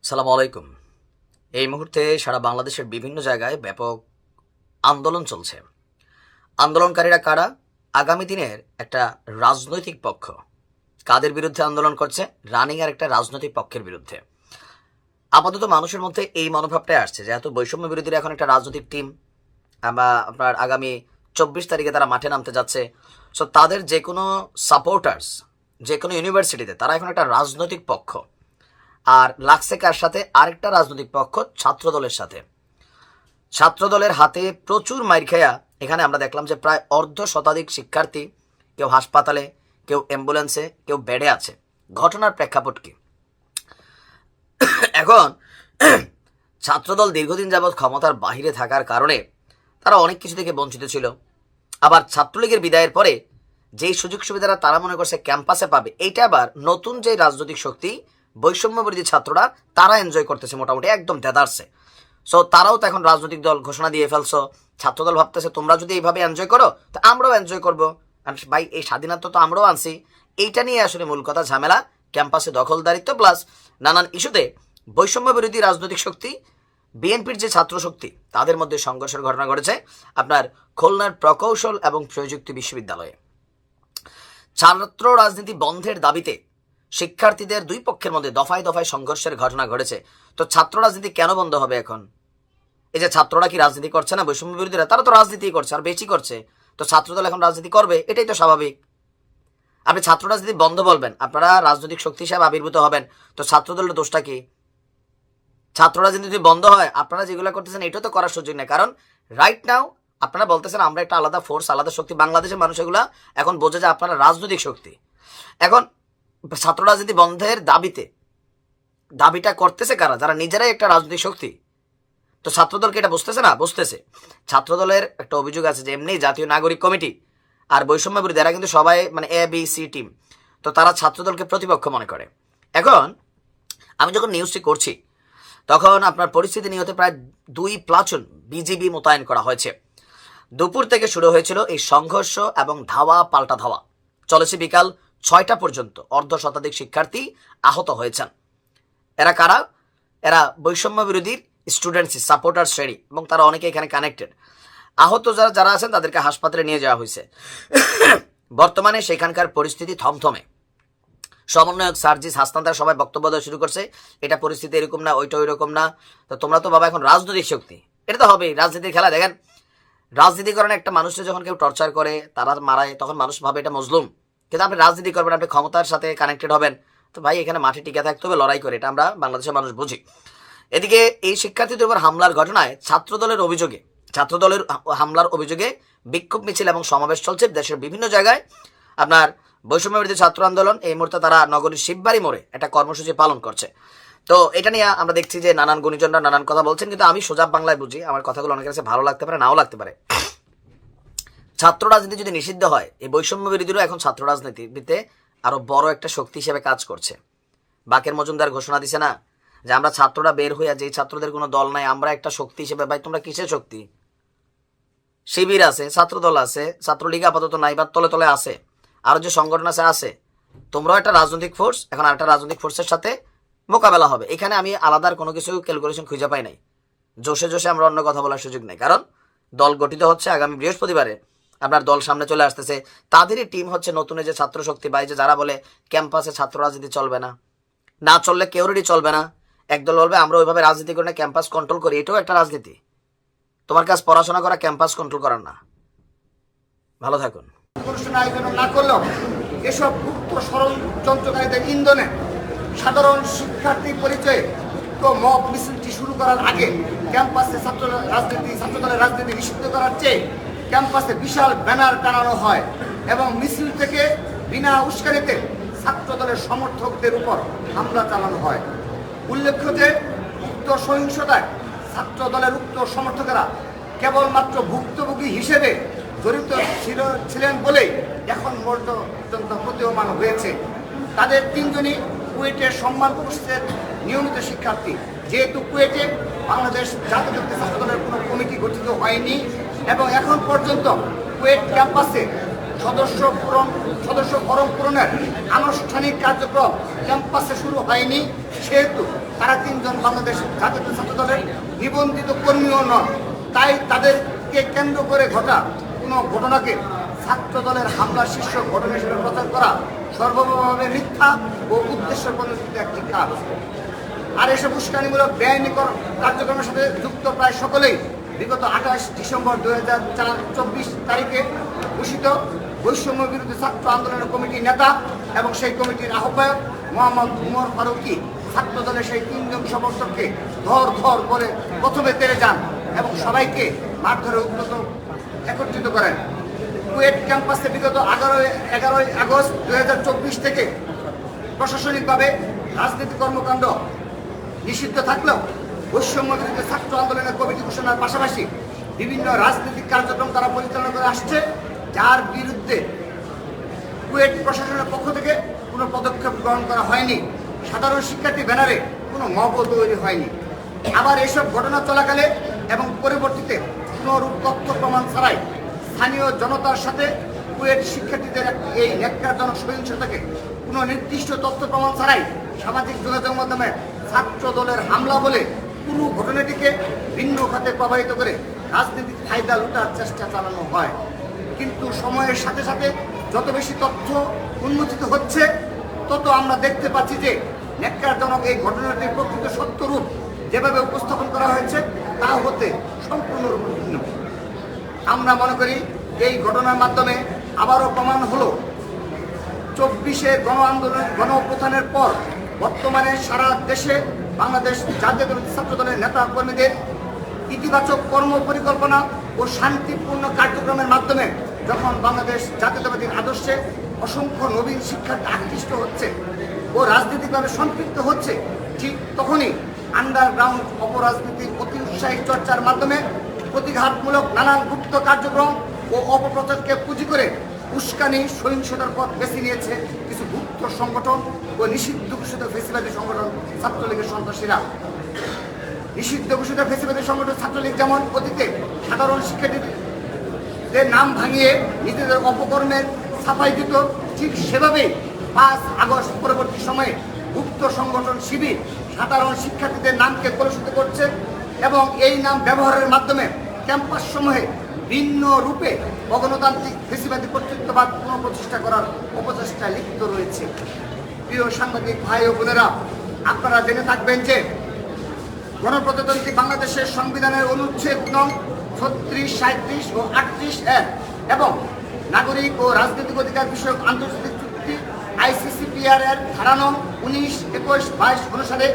সালামু আলাইকুম। এই মুহূর্তে সারা বাংলাদেশের বিভিন্ন জায়গায় ব্যাপক আন্দোলন চলছে। আন্দোলনকারীরা কারা? আগামী দিনের একটা রাজনৈতিক পক্ষ। কাদের বিরুদ্ধে আন্দোলন করছে? রানিংয়ের একটা রাজনৈতিক পক্ষের বিরুদ্ধে। আপাতত মানুষের মধ্যে এই মনোভাবটাই আসছে, যেহেতু বৈষম্য বিরোধীরা এখন একটা রাজনৈতিক টিম, আপনার আগামী 24 তারিখে তারা মাঠে নামতে যাচ্ছে। সো তাদের যে কোনো সাপোর্টার্স, যে কোনো ইউনিভার্সিটিতে তারা এখন একটা রাজনৈতিক পক্ষ। আর লাগছে কার সাথে? আরেকটা রাজনৈতিক পক্ষ, ছাত্রদলের সাথে। ছাত্রদলের হাতে প্রচুর মাইর খেয়া এখানে আমরা দেখলাম যে প্রায় অর্ধ শতাধিক শিক্ষার্থী, কেউ হাসপাতালে, কেউ অ্যাম্বুলেন্সে, কেউ বেডে আছে। ঘটনার প্রেক্ষাপট কি? এখন ছাত্রদল দীর্ঘদিন যাবৎ ক্ষমতার বাহিরে থাকার কারণে তারা অনেক কিছু থেকে বঞ্চিত ছিল। আবার ছাত্রলীগের বিদায়ের পরে যেই সুযোগ সুবিধাটা তারা মনে করছে ক্যাম্পাসে পাবে, এইটা আবার নতুন যে রাজনৈতিক শক্তি বৈষম্য বিরোধী ছাত্ররা তারা এনজয় করতেছে, মোটামুটি একদম দেদারছে। সো তারাও তো এখন রাজনৈতিক দল ঘোষণা দিয়ে ফেলছো। ছাত্রদল ভাবতেছে তোমরা যদি এইভাবে এনজয় করো তো আমরাও এনজয় করবো। ভাই, এই স্বাধীনতা তো আমরাও আনছি। এইটা নিয়ে আসলে মূল কথা ঝামেলা। ক্যাম্পাসে দখলদারিত্ব প্লাস নানান ইস্যুতে বৈষম্য বিরোধী রাজনৈতিক শক্তি, বিএনপির যে ছাত্র শক্তি, তাদের মধ্যে সংঘর্ষের ঘটনা ঘটেছে আপনার খুলনার প্রকৌশল এবং প্রযুক্তি বিশ্ববিদ্যালয়ে। ছাত্র রাজনীতি বন্ধের দাবিতে শিক্ষার্থীদের দুই পক্ষের মধ্যে দফায় দফায় সংঘর্ষের ঘটনা ঘটেছে। তো ছাত্র রাজনীতি কেন বন্ধ হবে এখন? এই যে ছাত্ররা কি রাজনীতি করছে না? বৈষম্য বিরোধীরা তারা তো রাজনীতি করছে, আর বেশি করছে। তো ছাত্রদল এখন রাজনীতি করবে, এটাই তো স্বাভাবিক। আপনি ছাত্র রাজনীতি বন্ধ বলবেন, আপনারা রাজনৈতিক শক্তি হিসাবে আবির্ভূত হবেন, তো ছাত্রদলের দোষটা কি? ছাত্র রাজনীতি যদি বন্ধ হয়, আপনারা যেগুলো করতেছেন এটা তো করার সুযোগ নেই। কারণ রাইট নাও আপনারা বলতেছেন আমরা একটা আলাদা ফোর্স, আলাদা শক্তি। বাংলাদেশের মানুষ এগুলা এখন বোঝে যে আপনারা রাজনৈতিক শক্তি। এখন ছাত্র রাজনীতি বন্ধের দাবিটা করতেছে কারা? যারা নিজেরাই একটা রাজনৈতিক শক্তি। তো ছাত্রদলকে এটা বুঝতেছে না? বুঝতেছে। ছাত্রদলের একটা অভিযোগ আছে যে এমনি জাতীয় নাগরিক কমিটি আর বৈষম্য বিরোধী এরা কিন্তু সবাই মানে ABC টিম। তো তারা ছাত্রদলকে প্রতিপক্ষ মনে করে। এখন আমি যখন নিউজটি করছি তখন আপনার পরিস্থিতি নিয়ে হতে প্রায় 2 প্লাটুন বিজিবি মোতায়েন করা হয়েছে। দুপুর থেকে শুরু হয়েছিল এই সংঘর্ষ এবং ধাওয়া পাল্টা ধাওয়া, চলেছে বিকাল 6টা পর্যন্ত। অর্ধ শতাধিক শিক্ষার্থী আহত হয়েছেন। এরা কারা? এরা বৈষম্য বিরোধীর স্টুডেন্টস, সাপোর্টার শ্রেণী, এবং তারা অনেকে এখানে কানেক্টেড। আহত যারা আছেন তাদেরকে হাসপাতালে নিয়ে যাওয়া হয়েছে। বর্তমানে সেখানকার পরিস্থিতি থমথমে। সমন্বয়ক সার্জিস হাসান তারা সবাই বক্তব্য দেওয়া শুরু করছে, এটা পরিস্থিতি এরকম না, ওইটা ওইরকম না। তো তোমরা তো বাবা এখন রাজনৈতিক শক্তি, এটা তো হবেই। রাজনীতির খেলা দেখেন, রাজনীতি করেন একটা মানুষকে যখন কেউ টর্চার করে, তারা মারায়, তখন মানুষ ভাবে এটা মজলুম। কিন্তু আপনি রাজনীতি করবেন, আপনি ক্ষমতার সাথে কানেক্টেড হবেন, তো ভাই এখানে মাঠে টিকে থাকতে হবে, লড়াই করে। এটা আমরা বাংলাদেশের মানুষ বুঝি। এদিকে এই শিক্ষার্থীদের উপর হামলার ঘটনায় ছাত্রদলের হামলার অভিযোগে বিক্ষোভ মিছিল এবং সমাবেশ চলছে দেশের বিভিন্ন জায়গায়। আপনার বৈষম্য বিরোধী ছাত্র আন্দোলন এই মুহূর্তে তারা নগরীর শিববাড়ি মোড়ে একটা কর্মসূচি পালন করছে। তো এটা নিয়ে আমরা দেখছি যে নানান গুণীজনরা নানান কথা বলছেন, কিন্তু আমি সোজা বাংলায় বুঝি, আমার কথাগুলো অনেকের কাছে ভালো লাগতে পারে, নাও লাগতে পারে। ছাত্র রাজনীতি যদি নিষিদ্ধ হয়, এই বৈষম্য বিরোধীরা এখন ছাত্র রাজনীতিতে আরো বড় একটা শক্তি হিসেবে কাজ করছে। বাকের মজুমদার ঘোষণা দিছে না যে আমরা ছাত্ররা বের হইয়া, যে ছাত্রদের কোনো দল নাই, আমরা একটা শক্তি হিসেবে। ভাই তোমরা কিসের শক্তি? শিবির আছে, ছাত্রদল আছে, ছাত্রলীগ আপাতত নাই বা তলে তলে আছে, আরো যে সংগঠন আছে। তোমরাও একটা রাজনৈতিক ফোর্স, এখন আরেকটা রাজনৈতিক ফোর্সের সাথে মোকাবেলা হবে। এখানে আমি আলাদার কোনো কিছু ক্যালকুলেশন খুঁজে পাই নাই। জোশে আমরা অন্য কথা বলার সুযোগ নেই, কারণ দল গঠিত হচ্ছে আগামী বৃহস্পতিবারে। আপনার দল সামনে চলে আসতেছে, তাদেরই টিম হচ্ছে নতুন যে ছাত্র শক্তি। বা যে যারা বলে ক্যাম্পাসে ছাত্র রাজনীতি চলবে না, না চললে কেউরেরই চলবে না। একদল বলবে আমরা ওইভাবে রাজনীতি করি না, ক্যাম্পাস কন্ট্রোল করি, এটাও একটা রাজনীতি। তোমার কাছে পড়াশোনা করা, ক্যাম্পাস কন্ট্রোল করার না। ভালো থাকুন। আয়োজন না করলেও এসব গুপ্ত ষড়যন্ত্রকারীদের ইন্ধনে সাধারণ শিক্ষার্থী পরিচয়ে মব মিছিলটি শুরু করার আগে ক্যাম্পাসে ছাত্রদলের রাজনীতি নিষিদ্ধ করার চেয়ে ক্যাম্পাসে বিশাল ব্যানার টানানো হয় এবং মিছিল থেকে বিনা উস্কানিতে ছাত্রদলের সমর্থকদের উপর হামলা চালানো হয়। উল্লেখ্য যে উক্ত সহিংসতায় ছাত্রদলের উক্ত সমর্থকেরা কেবলমাত্র ভুক্তভোগী হিসেবে জড়িত ছিলেন বলেই এখন পর্যন্ত প্রতীয়মান হয়েছে। তাদের 3 জনই কুয়েটের সম্মান কোর্সের নিয়মিত শিক্ষার্থী। যেহেতু কুয়েটে বাংলাদেশ জাতীয়তাবাদী ছাত্রদলের কোনো কমিটি গঠিত হয়নি এবং এখন পর্যন্ত কুয়েট ক্যাম্পাসে সদস্য পূরণ সদস্য ফরম পূরণের আনুষ্ঠানিক কার্যক্রম ক্যাম্পাসে শুরু হয়নি, সেহেতু তারা 3 জন বাংলাদেশ জাতীয় ছাত্র দলের নিবন্ধিত কর্মীও নন। তাই তাদেরকে কেন্দ্র করে ঘটা কোনো ঘটনাকে ছাত্র দলের হামলার শীর্ষক ঘটনা হিসেবে প্রচার করা সর্বভাবে মিথ্যা ও উদ্দেশ্য প্রণোদিত একটি কাজ। আর এসব উস্কানিমূলক বেআইনি কার্যক্রমের সাথে যুক্ত প্রায় সকলেই বিগত 28 ডিসেম্বর 2024 তারিখে ঘোষিত বৈষম্য বিরোধী ছাত্র আন্দোলনের কমিটির নেতা এবং সেই কমিটির আহ্বায়ক মোহাম্মদ উমর ফারুকী ছাত্র দলের সেই 3 জন সমর্থককে ধর ধর করে প্রথমে তেড়ে যান এবং সবাইকে মারধরে একত্রিত করেন। কুয়েট ক্যাম্পাসে বিগত 11 আগস্ট 2024 থেকে প্রশাসনিকভাবে রাজনৈতিক কর্মকাণ্ড নিষিদ্ধ থাকলেও বৈষম্য বিরোধী ছাত্র আন্দোলনের কমিটি ঘোষণার পাশাপাশি বিভিন্ন রাজনৈতিক কার্যক্রম তারা পরিচালনা করে আসছে, যার বিরুদ্ধে কুয়েট প্রশাসনের পক্ষ থেকে কোনো পদক্ষেপ গ্রহণ করা হয়নি। সাধারণ শিক্ষার্থী ব্যানারে কোনো মবও তৈরি হয়নি। আবার এসব ঘটনা চলাকালে এবং পরবর্তীতে কোনোরূপ তথ্য প্রমাণ ছাড়াই স্থানীয় জনতার সাথে কুয়েট শিক্ষার্থীদের এই ন্যাক্কারজনক সহিংসতাকে কোনো নির্দিষ্ট তথ্য প্রমাণ ছাড়াই সামাজিক যোগাযোগ মাধ্যমে ছাত্র দলের হামলা বলে পুরো ঘটনাটিকে ভিন্ন খাতে প্রবাহিত করে রাজনৈতিক ফায়দা লুটার চেষ্টা চালানো হয়। কিন্তু সময়ের সাথে সাথে যত বেশি তথ্য উন্মোচিত হচ্ছে, তত আমরা দেখতে পাচ্ছি যে ন্যাক্কারজনক এই ঘটনাটির প্রকৃত সত্য রূপ যেভাবে উপস্থাপন করা হয়েছে তা হতে সম্পূর্ণরূপ ভিন্ন। আমরা মনে করি এই ঘটনার মাধ্যমে আবারও প্রমাণ হলো 24-এর গণ আন্দোলন গণ অভ্যুত্থানের পর বর্তমানে সারা দেশে বাংলাদেশ জাতীয়তাবাদী ছাত্র দলের নেতা কর্মীদের ইতিবাচক কর্ম পরিকল্পনা ও শান্তিপূর্ণ কার্যক্রমের মাধ্যমে যখন বাংলাদেশ জাতীয়তাবাদী আদর্শে অসংখ্য নবীন শিক্ষার্থী আকৃষ্ট হচ্ছে ও রাজনৈতিকভাবে সম্পৃক্ত হচ্ছে, ঠিক তখনই আন্ডারগ্রাউন্ড অপরাজনীতির অতি উৎসাহী চর্চার মাধ্যমে প্রতিঘাতমূলক নানান গুপ্ত কার্যক্রম ও অপপ্রচারকে পুঁজি করে উস্কানি সহিংসতার পথ বেছে নিয়েছে কিছু গুপ্ত সংগঠন ও নিষিদ্ধ ঘোষিত ফেসিবাদী সংগঠন ছাত্রলীগের সন্ত্রাসীরা। নিষিদ্ধ ঘোষিত ফেসিবাদী সংগঠন ছাত্রলীগ যেমন অতীতে সাধারণ শিক্ষার্থীদের নাম ভাঙিয়ে নিজেদের অপকর্মের ছাপাই দিত, ঠিক সেভাবেই 5 আগস্ট পরবর্তী সময়ে গুপ্ত সংগঠন শিবির সাধারণ শিক্ষার্থীদের নামকে কলুষিত করছে এবং এই নাম ব্যবহারের মাধ্যমে ক্যাম্পাস সমূহে ভিন্ন রূপে অগণতান্ত্রিক ফেসিবাদী কর্তৃত্ববাদ পুনঃপ্রতিষ্ঠা করার অপচেষ্টায় লিপ্ত রয়েছে। প্রিয় সাংবাদিক ভাই ও বোনেরা, আপনারা জেনে থাকবেন যে গণপ্রজাতন্ত্রী বাংলাদেশের সংবিধানের অনুচ্ছেদ নং 36, 37 ও 38 এবং নাগরিক ও রাজনৈতিক অধিকার বিষয়ক আন্তর্জাতিক চুক্তি ICCPR এর ধারা নং 19, 21, 22 অনুসারে